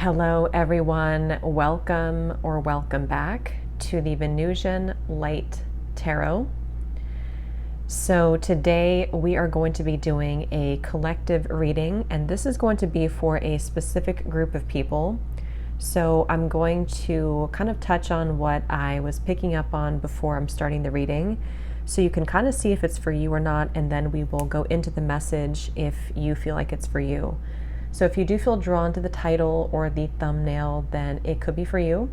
Hello everyone, welcome or welcome back to the Venusian Light Tarot. So today we are going to be doing a collective reading, and this is going to be for a specific group of people. So I'm going to kind of touch on what I was picking up on before I'm starting the reading, so you can kind of see if it's for you or not, and then we will go into the message if you feel like it's for you. So if you do feel drawn to the title or the thumbnail, then it could be for you.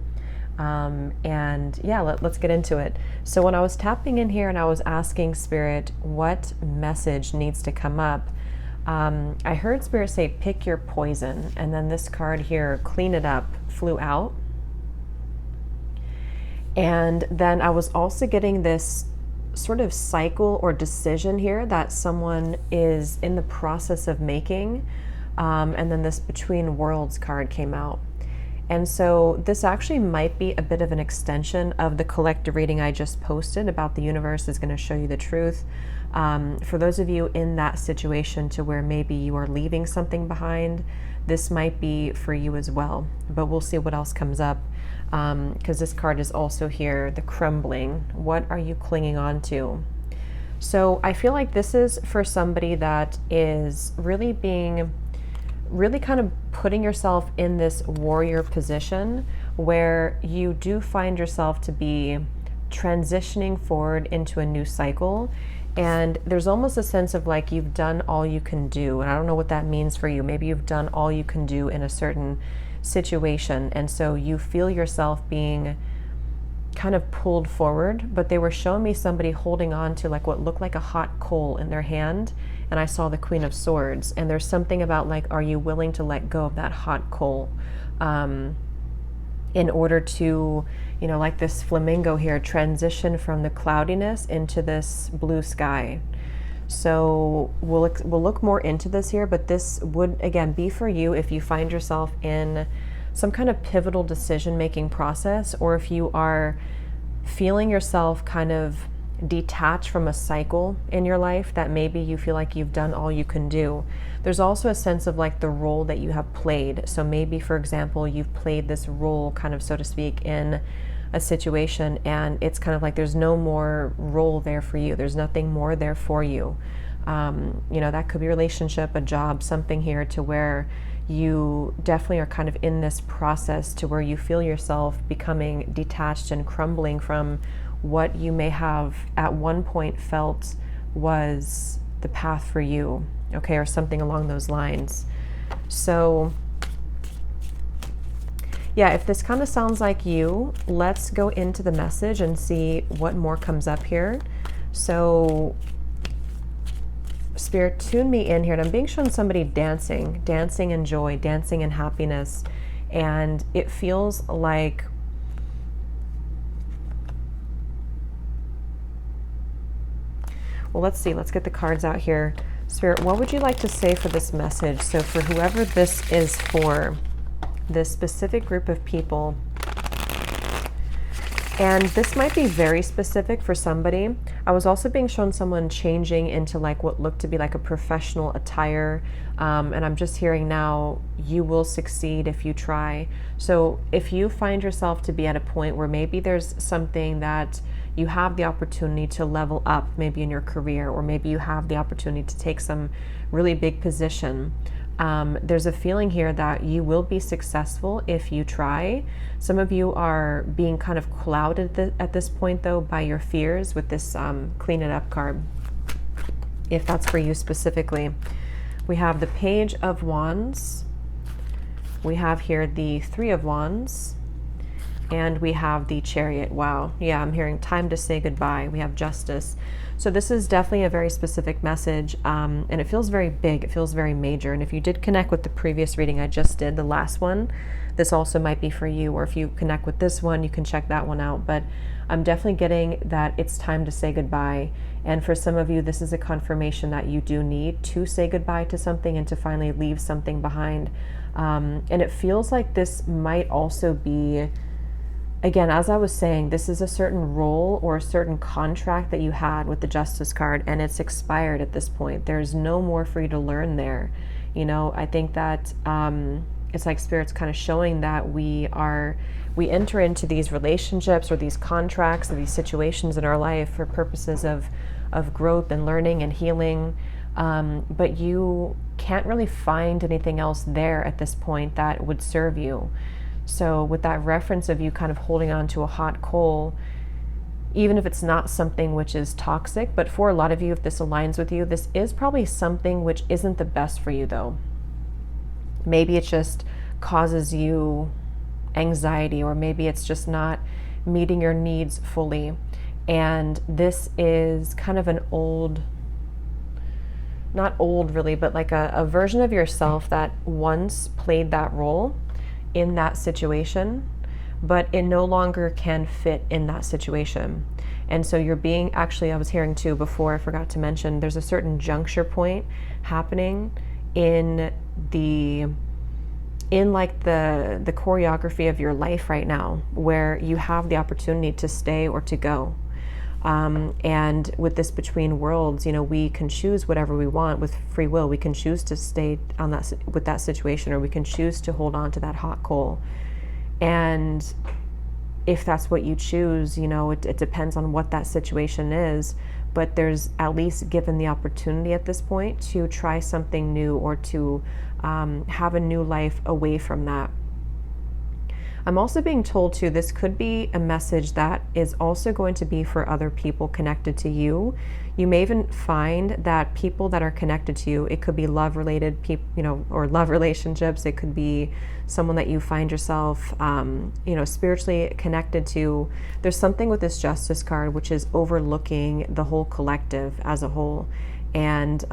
And yeah, let's get into it. So when I was tapping in here and I was asking Spirit what message needs to come up, I heard Spirit say, pick your poison. And then this card here, clean it up, flew out. And then I was also getting this sort of cycle or decision here that someone is in the process of making. And then this Between Worlds card came out. And so this actually might be a bit of an extension of the collective reading I just posted about the universe is going to show you the truth. For those of you in that situation to where maybe you are leaving something behind, this might be for you as well. But we'll see what else comes up, because this card is also here, the crumbling. What are you clinging on to? So I feel like this is for somebody that is really kind of putting yourself in this warrior position where you do find yourself to be transitioning forward into a new cycle. And there's almost a sense of like you've done all you can do. And I don't know what that means for you. Maybe you've done all you can do in a certain situation. And so you feel yourself being kind of pulled forward, but they were showing me somebody holding on to like what looked like a hot coal in their hand, and I saw the Queen of Swords, and there's something about like, are you willing to let go of that hot coal in order to, you know, like this flamingo here, transition from the cloudiness into this blue sky. So we'll look more into this here, but this would again be for you if you find yourself in some kind of pivotal decision-making process, or if you are feeling yourself kind of detached from a cycle in your life that maybe you feel like you've done all you can do. There's also a sense of like the role that you have played. So maybe, for example, you've played this role kind of, so to speak, in a situation, and it's kind of like there's no more role there for you. There's nothing more there for you. You know, that could be a relationship, a job, something here to where you definitely are kind of in this process to where you feel yourself becoming detached and crumbling from what you may have at one point felt was the path for you, okay, or something along those lines. So yeah, if this kind of sounds like you, let's go into the message and see what more comes up here. So Spirit, tune me in here, and I'm being shown somebody dancing in joy, dancing in happiness, and it feels like well, let's see, let's get the cards out here. Spirit, what would you like to say for this message? So for whoever this is for, this specific group of people, and this might be very specific for somebody. I was also being shown someone changing into like what looked to be like a professional attire. And I'm just hearing now, you will succeed if you try. So if you find yourself to be at a point where maybe there's something that you have the opportunity to level up, maybe in your career, or maybe you have the opportunity to take some really big position, there's a feeling here that you will be successful if you try. Some of you are being kind of clouded at this point, though, by your fears with this Clean It Up card, if that's for you specifically. We have the Page of Wands. We have here the Three of Wands. And we have the Chariot. Wow. Yeah, I'm hearing time to say goodbye. We have Justice. So this is definitely a very specific message, and it feels very big. It feels very major. And if you did connect with the previous reading I just did, the last one, this also might be for you. Or if you connect with this one, you can check that one out. But I'm definitely getting that it's time to say goodbye. And for some of you, this is a confirmation that you do need to say goodbye to something and to finally leave something behind. And it feels like this might also be, again, as I was saying, this is a certain role or a certain contract that you had with the Justice card, and it's expired at this point. There's no more for you to learn there. You know, I think that it's like Spirit's kind of showing that we enter into these relationships or these contracts or these situations in our life for purposes of growth and learning and healing. But you can't really find anything else there at this point that would serve you. So with that reference of you kind of holding on to a hot coal, even if it's not something which is toxic, but for a lot of you, if this aligns with you, this is probably something which isn't the best for you though. Maybe it just causes you anxiety, or maybe it's just not meeting your needs fully. And this is kind of an old, not old really, but like a version of yourself that once played that role in that situation, but it no longer can fit in that situation. And so you're being, actually I was hearing too before, I forgot to mention, there's a certain juncture point happening in like the choreography of your life right now, where you have the opportunity to stay or to go. And with this between worlds, you know, we can choose whatever we want with free will. We can choose to stay on that with that situation, or we can choose to hold on to that hot coal. And if that's what you choose, you know, it depends on what that situation is, but there's at least given the opportunity at this point to try something new, or to have a new life away from that. I'm also being told too, this could be a message that is also going to be for other people connected to you. You may even find that people that are connected to you, it could be love related people, you know, or love relationships. It could be someone that you find yourself, you know, spiritually connected to. There's something with this Justice card, which is overlooking the whole collective as a whole. And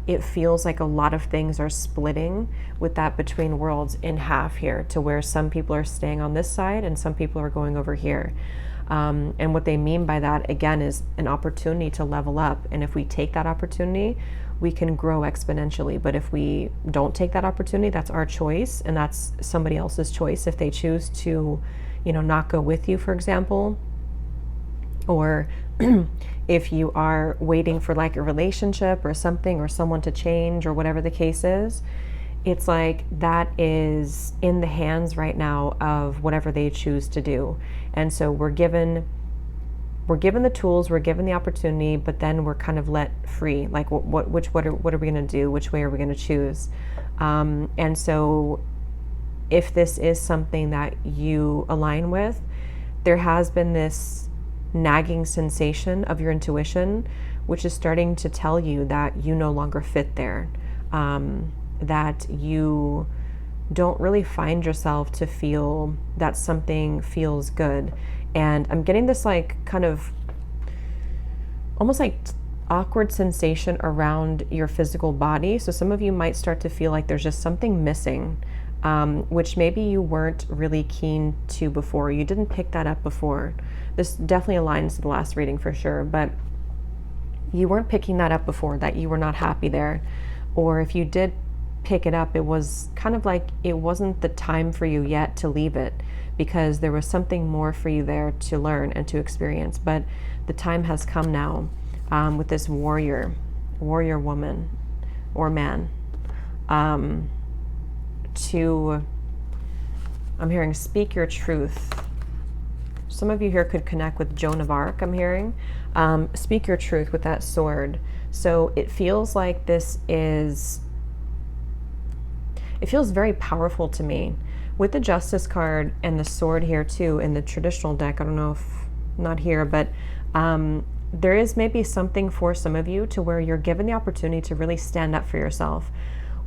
it feels like a lot of things are splitting with that between worlds in half here, to where some people are staying on this side and some people are going over here. And what they mean by that, again, is an opportunity to level up. And if we take that opportunity, we can grow exponentially. But if we don't take that opportunity, that's our choice, and that's somebody else's choice. If they choose to, you know, not go with you, for example, or if you are waiting for like a relationship or something, or someone to change, or whatever the case is, it's like that is in the hands right now of whatever they choose to do. And so we're given the tools, we're given the opportunity, but then we're kind of let free. Like what are we going to do? Which way are we going to choose? And so if this is something that you align with, there has been this nagging sensation of your intuition, which is starting to tell you that you no longer fit there, that you don't really find yourself to feel that something feels good. And I'm getting this like kind of almost like awkward sensation around your physical body. So some of you might start to feel like there's just something missing, which maybe you weren't really keen to before. You didn't pick that up before. This definitely aligns to the last reading for sure, but you weren't picking that up before, that you were not happy there. Or if you did pick it up, it was kind of like it wasn't the time for you yet to leave it, because there was something more for you there to learn and to experience. But the time has come now, with this warrior woman or man, I'm hearing speak your truth. Some of you here could connect with Joan of Arc, I'm hearing. Speak your truth with that sword. So it feels like it feels very powerful to me. With the Justice card and the sword here too, in the traditional deck, I don't know if, not here, but there is maybe something for some of you to where you're given the opportunity to really stand up for yourself,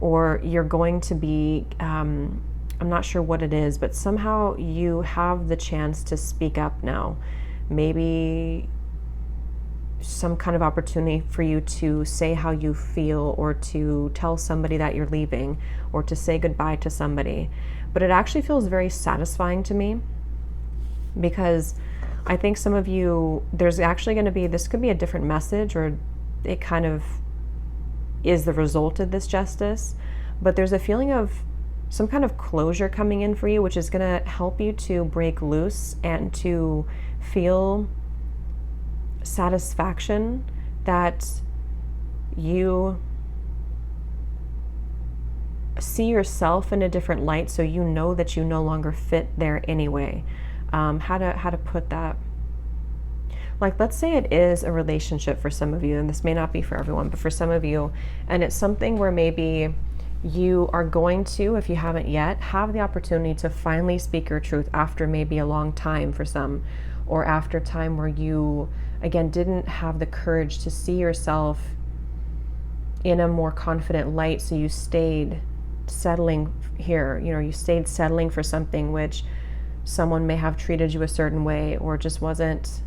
or you're going to be, I'm not sure what it is, but somehow you have the chance to speak up now. Maybe some kind of opportunity for you to say how you feel, or to tell somebody that you're leaving, or to say goodbye to somebody. But it actually feels very satisfying to me, because I think some of you, there's actually going to be, this could be a different message, or it kind of is the result of this justice, but there's a feeling of some kind of closure coming in for you, which is going to help you to break loose and to feel satisfaction that you see yourself in a different light, so you know that you no longer fit there anyway. How to put that? Like, let's say it is a relationship for some of you, and this may not be for everyone, but for some of you, and it's something where maybe you are going to, if you haven't yet, have the opportunity to finally speak your truth after maybe a long time for some, or after time where you, again, didn't have the courage to see yourself in a more confident light, so you stayed settling here. You stayed settling for something which someone may have treated you a certain way, or just wasn't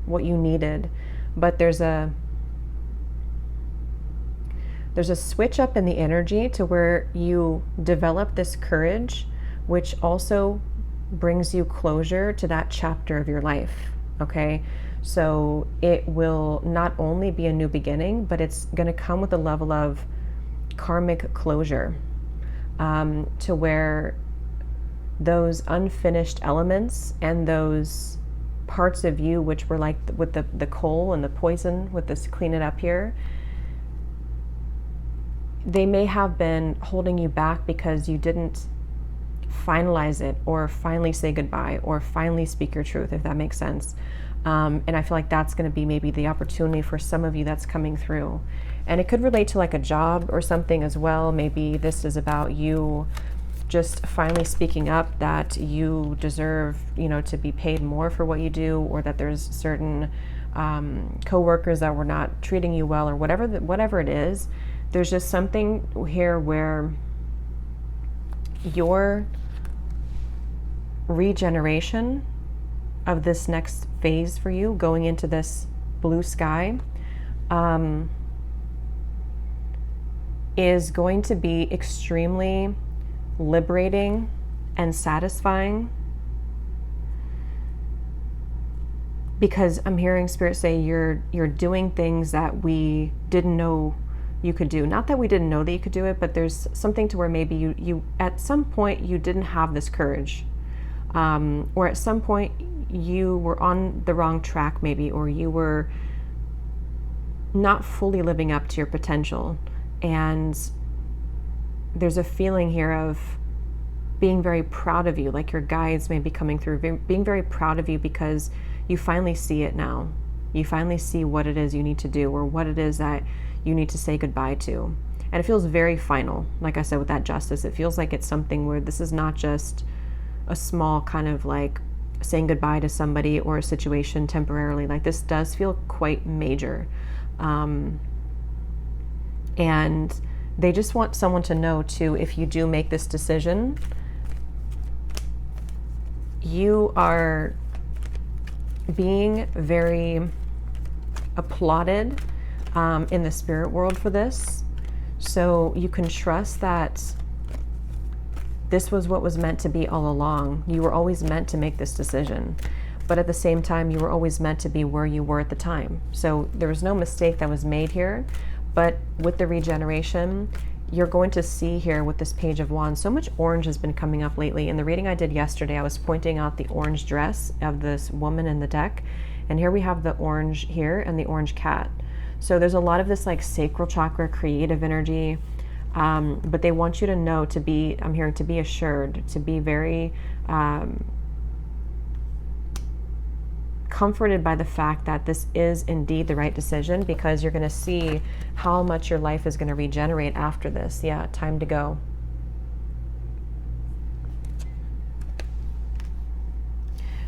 what you needed. But there's a switch up in the energy to where you develop this courage, which also brings you closure to that chapter of your life. Okay, so it will not only be a new beginning, but it's going to come with a level of karmic closure, to where those unfinished elements and those parts of you which were like with the coal and the poison with this clean it up here, they may have been holding you back because you didn't finalize it, or finally say goodbye, or finally speak your truth, if that makes sense. And I feel like that's going to be maybe the opportunity for some of you that's coming through. And it could relate to like a job or something as well. Maybe this is about you just finally speaking up that you deserve, to be paid more for what you do, or that there's certain co-workers that were not treating you well, or whatever it is. There's just something here where your regeneration of this next phase for you, going into this blue sky, is going to be extremely liberating and satisfying, because I'm hearing Spirit say you're doing things that we didn't know you could do. Not that we didn't know that you could do it, but there's something to where maybe you at some point you didn't have this courage, or at some point you were on the wrong track maybe, or you were not fully living up to your potential. And there's a feeling here of being very proud of you, like your guides may be coming through, being very proud of you because you finally see it now. You finally see what it is you need to do, or what it is that you need to say goodbye to. And it feels very final. Like I said, with that justice, it feels like it's something where this is not just a small kind of like saying goodbye to somebody or a situation temporarily. Like, this does feel quite major. And they just want someone to know too, if you do make this decision, you are being very applauded in the spirit world for this. So you can trust that this was what was meant to be all along. You were always meant to make this decision. But at the same time, you were always meant to be where you were at the time. So there was no mistake that was made here. But with the regeneration, you're going to see here with this Page of Wands, so much orange has been coming up lately. In the reading I did yesterday, I was pointing out the orange dress of this woman in the deck. And here we have the orange here and the orange cat. So there's a lot of this like sacral chakra, creative energy. But they want you to know, to be, I'm hearing, to be assured, to be very comforted by the fact that this is indeed the right decision, because you're going to see how much your life is going to regenerate after this. Yeah, time to go.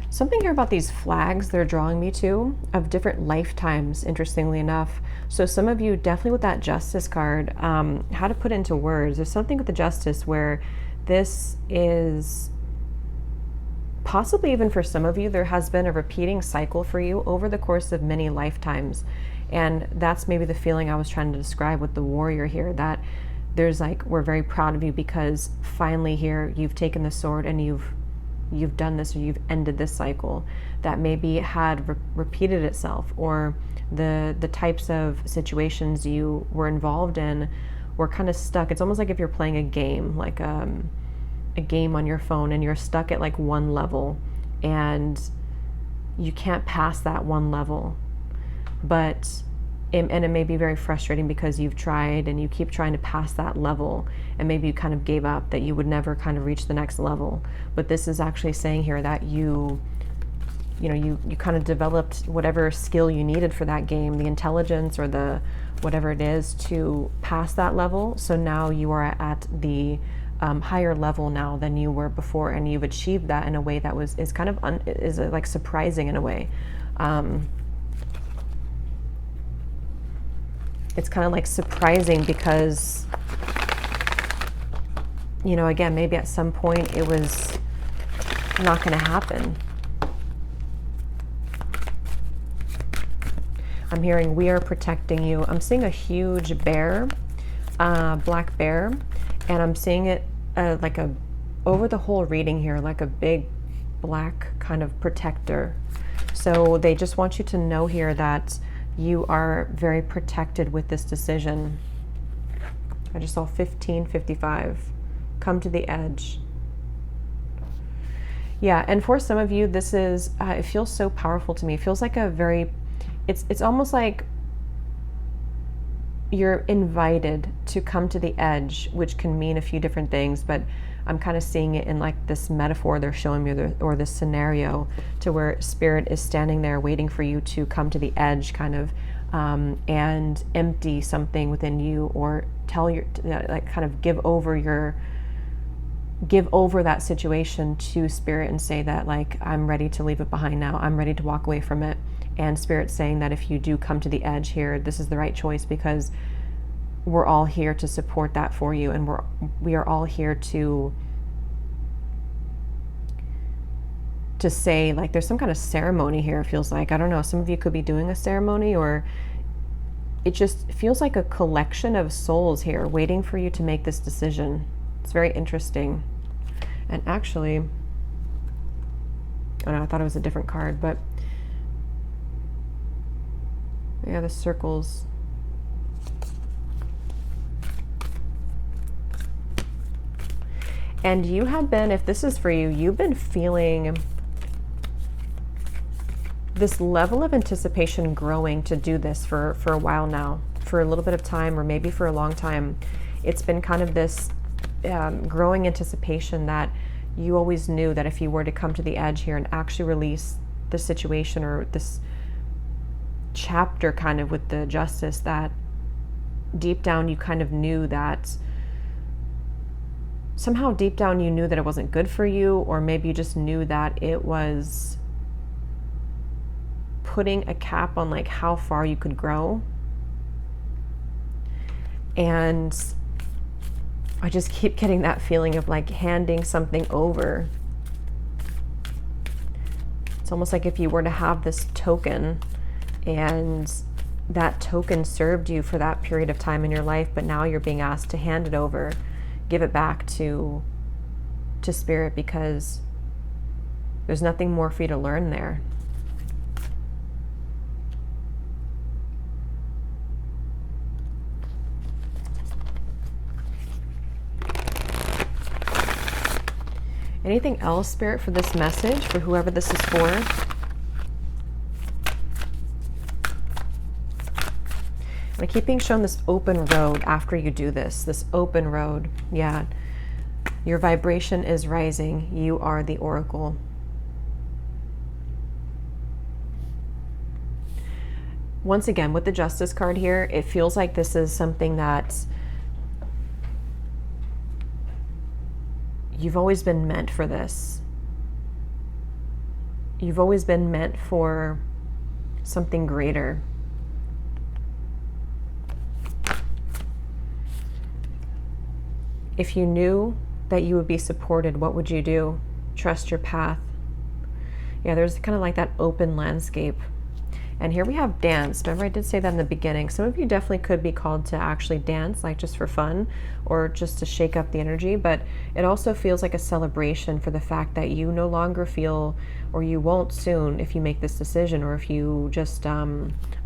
Something here about these flags they're drawing me to, of different lifetimes, interestingly enough. So some of you, definitely with that Justice card, how to put into words, there's something with the Justice where this is possibly, even for some of you, there has been a repeating cycle for you over the course of many lifetimes. And that's maybe the feeling I was trying to describe with the Warrior here, that there's like, we're very proud of you because finally here you've taken the sword and you've done this, or you've ended this cycle that maybe had repeated itself, or the types of situations you were involved in were kind of stuck. It's almost like if you're playing a game, like a game on your phone, and you're stuck at like one level and you can't pass that one level. But and it may be very frustrating because you've tried and you keep trying to pass that level, and maybe you kind of gave up, that you would never kind of reach the next level. But this is actually saying here that you kind of developed whatever skill you needed for that game, the intelligence or the whatever it is, to pass that level. So now you are at the higher level now than you were before, and you've achieved that in a way that is kind of like surprising in a way. It's kind of like surprising because, again, maybe at some point it was not going to happen. I'm hearing we are protecting you. I'm seeing a huge bear, black bear, and I'm seeing it like over the whole reading here, like a big black kind of protector. So they just want you to know here that you are very protected with this decision. I just saw 1555. Come to the edge. Yeah, and for some of you, this is, it feels so powerful to me. It feels like it's almost like you're invited to come to the edge, which can mean a few different things, but I'm kind of seeing it in like this metaphor they're showing me, or this scenario, to where Spirit is standing there waiting for you to come to the edge, kind of, and empty something within you, or like kind of give over that situation to Spirit and say that, like, I'm ready to leave it behind now. I'm ready to walk away from it. And Spirit's saying that if you do come to the edge here, this is the right choice, because we're all here to support that for you, and we are all here to say, like, there's some kind of ceremony here. It feels like, I don't know, some of you could be doing a ceremony, or it just feels like a collection of souls here waiting for you to make this decision. It's very interesting. And actually, oh no, I thought it was a different card, but yeah, the circles. And you have been, if this is for you, you've been feeling this level of anticipation growing to do this for a while now, for a little bit of time, or maybe for a long time. It's been kind of this growing anticipation that you always knew that if you were to come to the edge here and actually release the situation, or this chapter kind of with the justice, that deep down you kind of knew that, somehow deep down you knew that it wasn't good for you, or maybe you just knew that it was putting a cap on like how far you could grow. And I just keep getting that feeling of like handing something over. It's almost like if you were to have this token, and that token served you for that period of time in your life, but now you're being asked to hand it over, give it back to Spirit, because there's nothing more for you to learn there. Anything else, Spirit, for this message, for whoever this is for? I keep being shown this open road after you do this open road. Yeah. Your vibration is rising. You are the oracle. Once again, with the Justice card here, it feels like this is something that you've always been meant for this. You've always been meant for something greater. If you knew that you would be supported, what would you do? Trust your path. Yeah, there's kind of like that open landscape. And here we have dance. Remember, I did say that in the beginning. Some of you definitely could be called to actually dance, like just for fun, or just to shake up the energy. But it also feels like a celebration for the fact that you no longer feel, or you won't soon if you make this decision, or if you just, I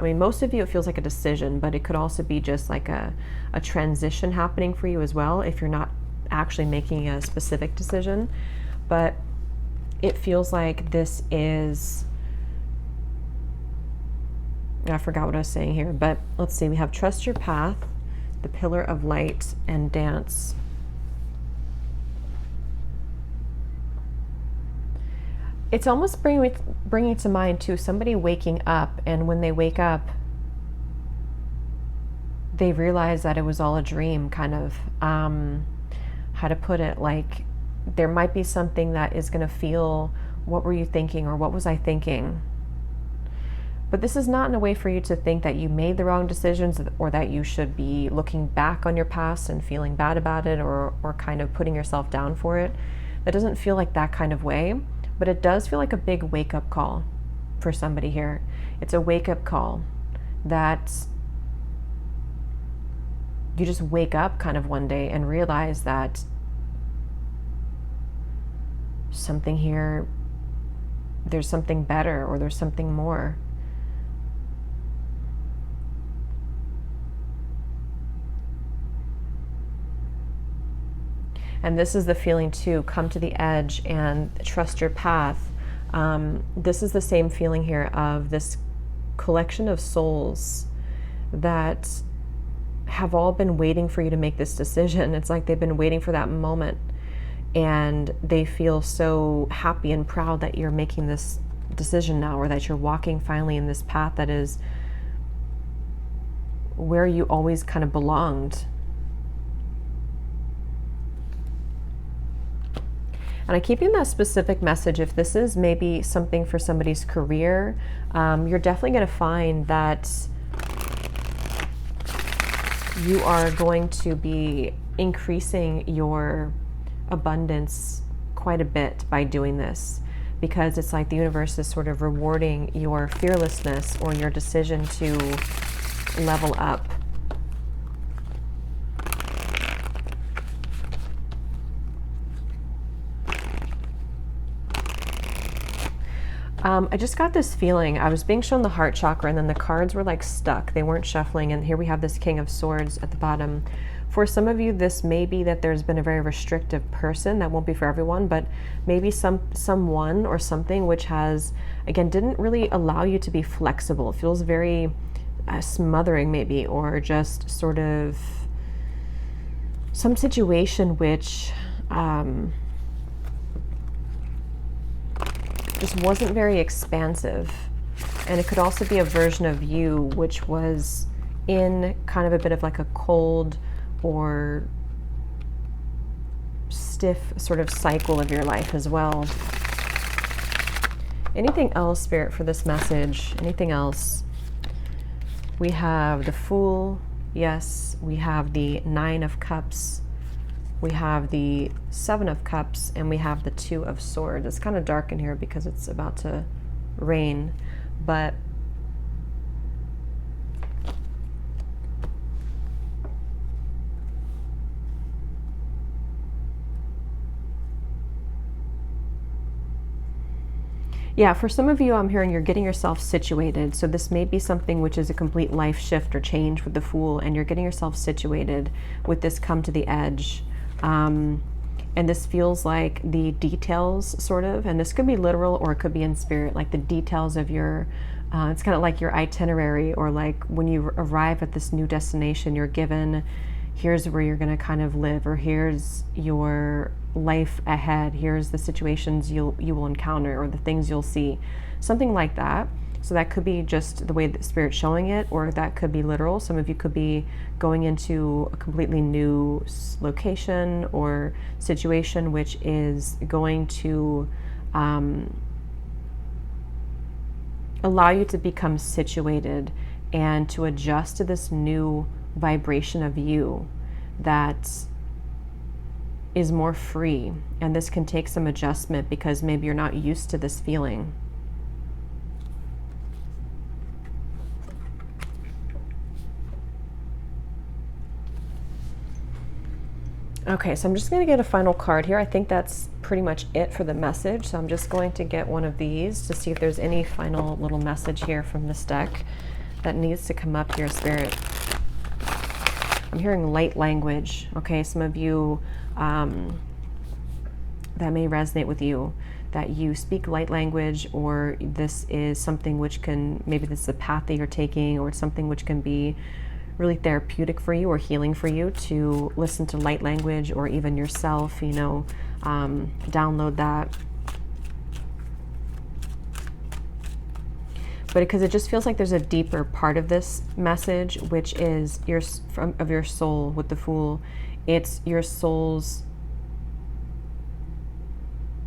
mean, most of you, it feels like a decision, but it could also be just like a transition happening for you as well, if you're not actually making a specific decision. But it feels like this is, I forgot what I was saying here, but let's see. We have trust your path, the pillar of light, and dance. It's almost bringing to mind too somebody waking up, and when they wake up, they realize that it was all a dream, kind of. How to put it? Like, there might be something that is going to feel, what were you thinking, or what was I thinking? But this is not in a way for you to think that you made the wrong decisions, or that you should be looking back on your past and feeling bad about it, or kind of putting yourself down for it. That doesn't feel like that kind of way, but it does feel like a big wake-up call for somebody here. It's a wake-up call that you just wake up kind of one day and realize that something here, there's something better, or there's something more. And this is the feeling too, come to the edge and trust your path. This is the same feeling here of this collection of souls that have all been waiting for you to make this decision. It's like they've been waiting for that moment, and they feel so happy and proud that you're making this decision now, or that you're walking finally in this path that is where you always kind of belonged. And I keep you that specific message. If this is maybe something for somebody's career, you're definitely going to find that you are going to be increasing your abundance quite a bit by doing this, because it's like the universe is sort of rewarding your fearlessness, or your decision to level up. I just got this feeling. I was being shown the heart chakra, and then the cards were like stuck. They weren't shuffling. And here we have this King of Swords at the bottom. For some of you, this may be that there's been a very restrictive person. That won't be for everyone, but maybe someone or something which has, again, didn't really allow you to be flexible. It feels very smothering maybe, or just sort of some situation which just wasn't very expansive. And it could also be a version of you which was in kind of a bit of like a cold or stiff sort of cycle of your life as well. Anything else, Spirit, for this message? Anything else? We have the Fool, yes. We have the Nine of Cups. We have the Seven of Cups, and we have the Two of Swords. It's kind of dark in here because it's about to rain, but yeah, for some of you, I'm hearing you're getting yourself situated. So this may be something which is a complete life shift or change with the Fool, and you're getting yourself situated with this come to the edge. And this feels like the details, sort of, and this could be literal or it could be in spirit, like the details of your, it's kind of like your itinerary, or like when you arrive at this new destination, you're given, here's where you're going to kind of live, or here's your life ahead, here's the situations you will encounter, or the things you'll see, something like that. So that could be just the way that Spirit's showing it, or that could be literal. Some of you could be going into a completely new location or situation, which is going to allow you to become situated and to adjust to this new vibration of you that is more free. And this can take some adjustment because maybe you're not used to this feeling. Okay, so I'm just going to get a final card here. I think that's pretty much it for the message. So I'm just going to get one of these to see if there's any final little message here from this deck that needs to come up here, Spirit. I'm hearing light language. Okay, some of you, that may resonate with you, that you speak light language, or this is something which can, maybe this is a path that you're taking, or it's something which can be really therapeutic for you or healing for you to listen to light language, or even yourself, you know, download that. But because it just feels like there's a deeper part of this message, which is of your soul with the Fool. It's your soul's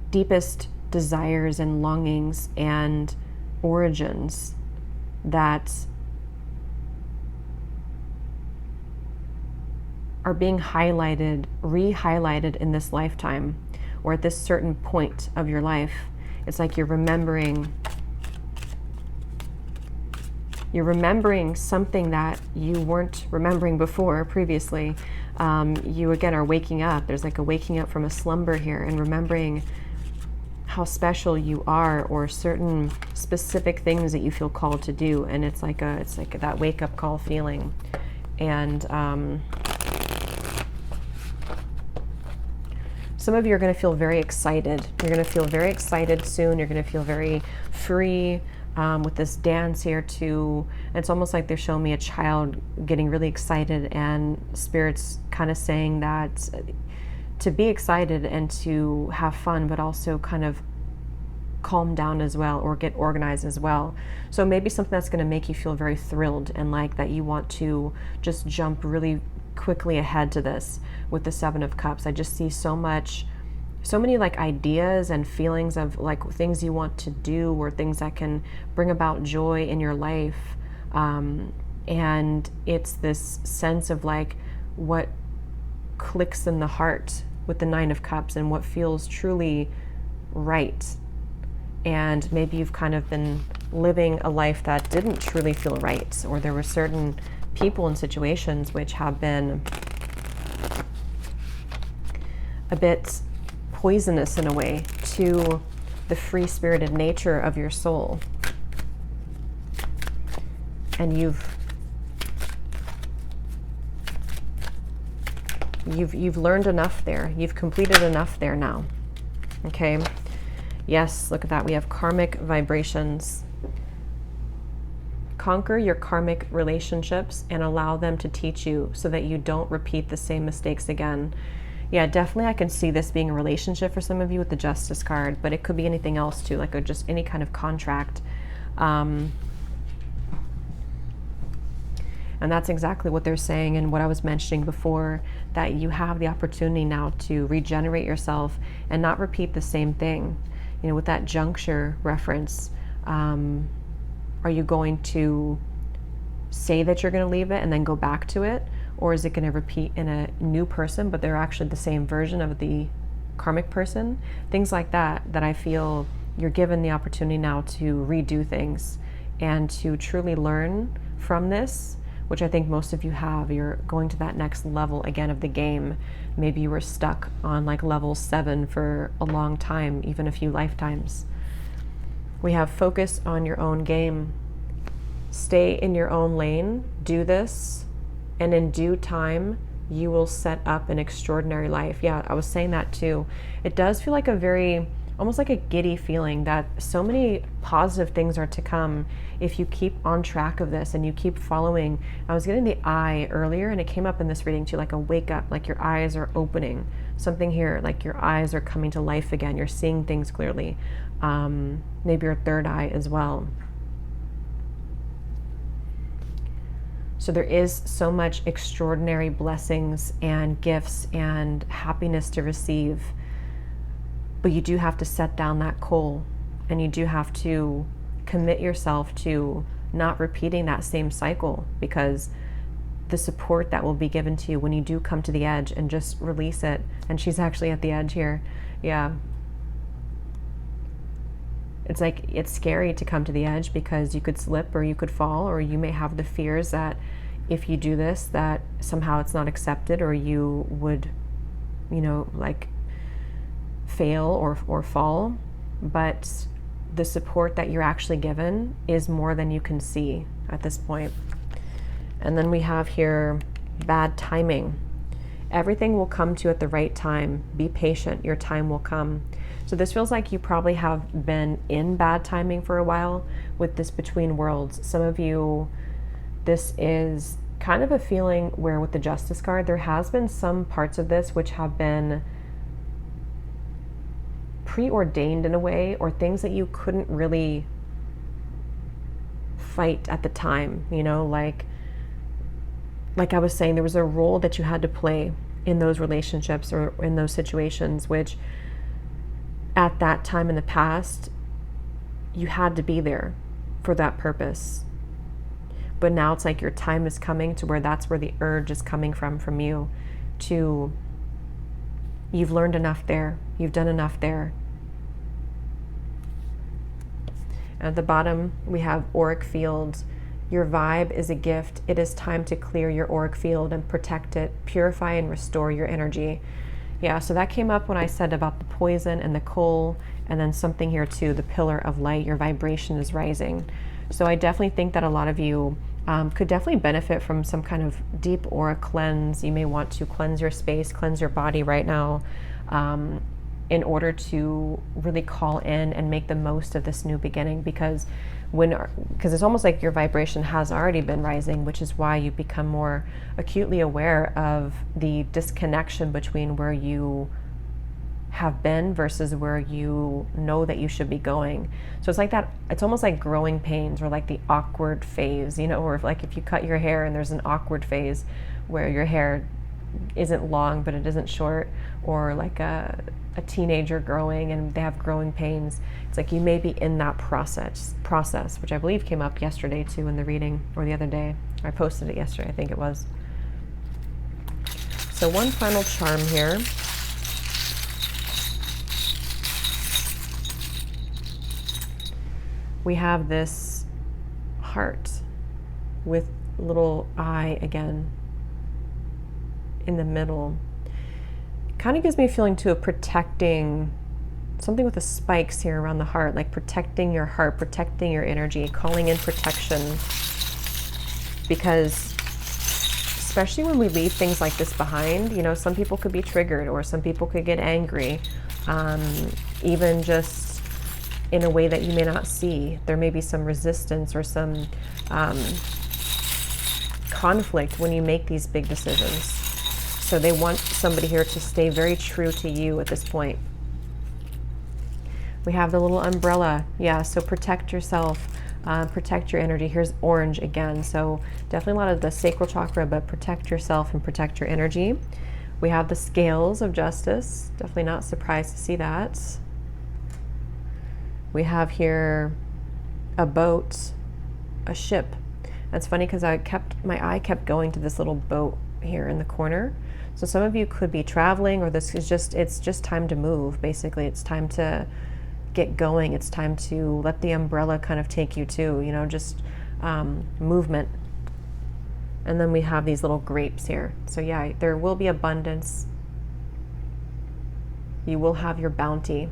deepest desires and longings and origins that are being highlighted, re-highlighted in this lifetime, or at this certain point of your life. It's like you're remembering something that you weren't remembering before previously. You again are waking up. There's like a waking up from a slumber here, and remembering how special you are, or certain specific things that you feel called to do. And it's like that wake up call feeling. And some of you are going to feel very excited. You're going to feel very excited soon. You're going to feel very free. With this dance here too. It's almost like they're showing me a child getting really excited, and Spirit's kind of saying that to be excited and to have fun, but also kind of calm down as well, or get organized as well. So maybe something that's going to make you feel very thrilled, and like that you want to just jump really quickly ahead to this with the Seven of Cups. I just see so many like ideas and feelings of like things you want to do, or things that can bring about joy in your life. And it's this sense of like what clicks in the heart with the Nine of Cups, and what feels truly right. And maybe you've kind of been living a life that didn't truly feel right, or there were certain people and situations which have been a bit poisonous in a way to the free-spirited nature of your soul. And you've learned enough there. You've completed enough there now. Okay? Yes, look at that. We have karmic vibrations. Conquer your karmic relationships and allow them to teach you, so that you don't repeat the same mistakes again. Yeah, definitely I can see this being a relationship for some of you with the Justice card, but it could be anything else too, like just any kind of contract. And that's exactly what they're saying, and what I was mentioning before, that you have the opportunity now to regenerate yourself and not repeat the same thing. You know, with that juncture reference, are you going to say that you're going to leave it and then go back to it? Or is it going to repeat in a new person, but they're actually the same version of the karmic person? Things like that, that I feel you're given the opportunity now to redo things and to truly learn from this, which I think most of you have. You're going to that next level again of the game. Maybe you were stuck on like level 7 for a long time, even a few lifetimes. We have focus on your own game. Stay in your own lane. Do this. And in due time, you will set up an extraordinary life. Yeah, I was saying that too. It does feel like a very, almost like a giddy feeling that so many positive things are to come if you keep on track of this and you keep following. I was getting the eye earlier, and it came up in this reading too, like a wake up, like your eyes are opening. Something here, like your eyes are coming to life again. You're seeing things clearly. Maybe your third eye as well. So there is so much extraordinary blessings and gifts and happiness to receive. But you do have to set down that coal, and you do have to commit yourself to not repeating that same cycle, because the support that will be given to you when you do come to the edge and just release it. And she's actually at the edge here. Yeah. It's like, it's scary to come to the edge, because you could slip, or you could fall, or you may have the fears that if you do this, that somehow it's not accepted, or you would, you know, like fail or fall. But the support that you're actually given is more than you can see at this point. And then we have here bad timing. Everything will come to you at the right time. Be patient. Your time will come. So this feels like you probably have been in bad timing for a while with this between worlds. Some of you, this is kind of a feeling where with the Justice card, there has been some parts of this which have been preordained in a way, or things that you couldn't really fight at the time, you know, like I was saying, there was a role that you had to play in those relationships or in those situations, which at that time in the past, you had to be there for that purpose. But now it's like your time is coming to where that's where the urge is coming from you to, you've learned enough there, you've done enough there. At the bottom, we have auric fields. Your vibe is a gift. It is time to clear your auric field and protect it, purify and restore your energy. Yeah, so that came up when I said about the poison and the coal, and then something here too, the pillar of light. Your vibration is rising. So I definitely think that a lot of you could definitely benefit from some kind of deep aura cleanse. You may want to cleanse your space, cleanse your body right now, in order to really call in and make the most of this new beginning, because it's almost like your vibration has already been rising, which is why you become more acutely aware of the disconnection between where you have been versus where you know that you should be going. So it's like that, it's almost like growing pains, or like the awkward phase, you know, or like if you cut your hair and there's an awkward phase where your hair isn't long but it isn't short, or like a teenager growing and they have growing pains. It's like you may be in that process, which I believe came up yesterday too in the reading, or the other day. I posted it yesterday, I think it was. So one final charm here. We have this heart with little eye again in the middle. Kind of gives me a feeling too of protecting, something with the spikes here around the heart, like protecting your heart, protecting your energy, calling in protection. Because especially when we leave things like this behind, you know, some people could be triggered, or some people could get angry, even just in a way that you may not see. There may be some resistance or some conflict when you make these big decisions. So they want somebody here to stay very true to you at this point. We have the little umbrella. Yeah, so protect yourself, protect your energy. Here's orange again. So definitely a lot of the sacral chakra, but protect yourself and protect your energy. We have the scales of justice. Definitely not surprised to see that. We have here a boat, a ship. That's funny because my eye kept going to this little boat here in the corner. So some of you could be traveling, or this is it's just time to move. Basically, it's time to get going. It's time to let the umbrella kind of take you to, you know, just movement. And then we have these little grapes here. So yeah, there will be abundance. You will have your bounty.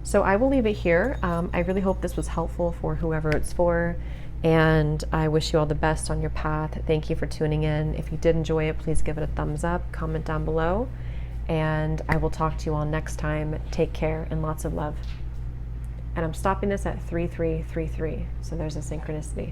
So I will leave it here. I really hope this was helpful for whoever it's for. And I wish you all the best on your path. Thank you for tuning in. If you did enjoy it, please give it a thumbs up, comment down below, and I will talk to you all next time. Take care and lots of love. And I'm stopping this at 3333, so there's a synchronicity.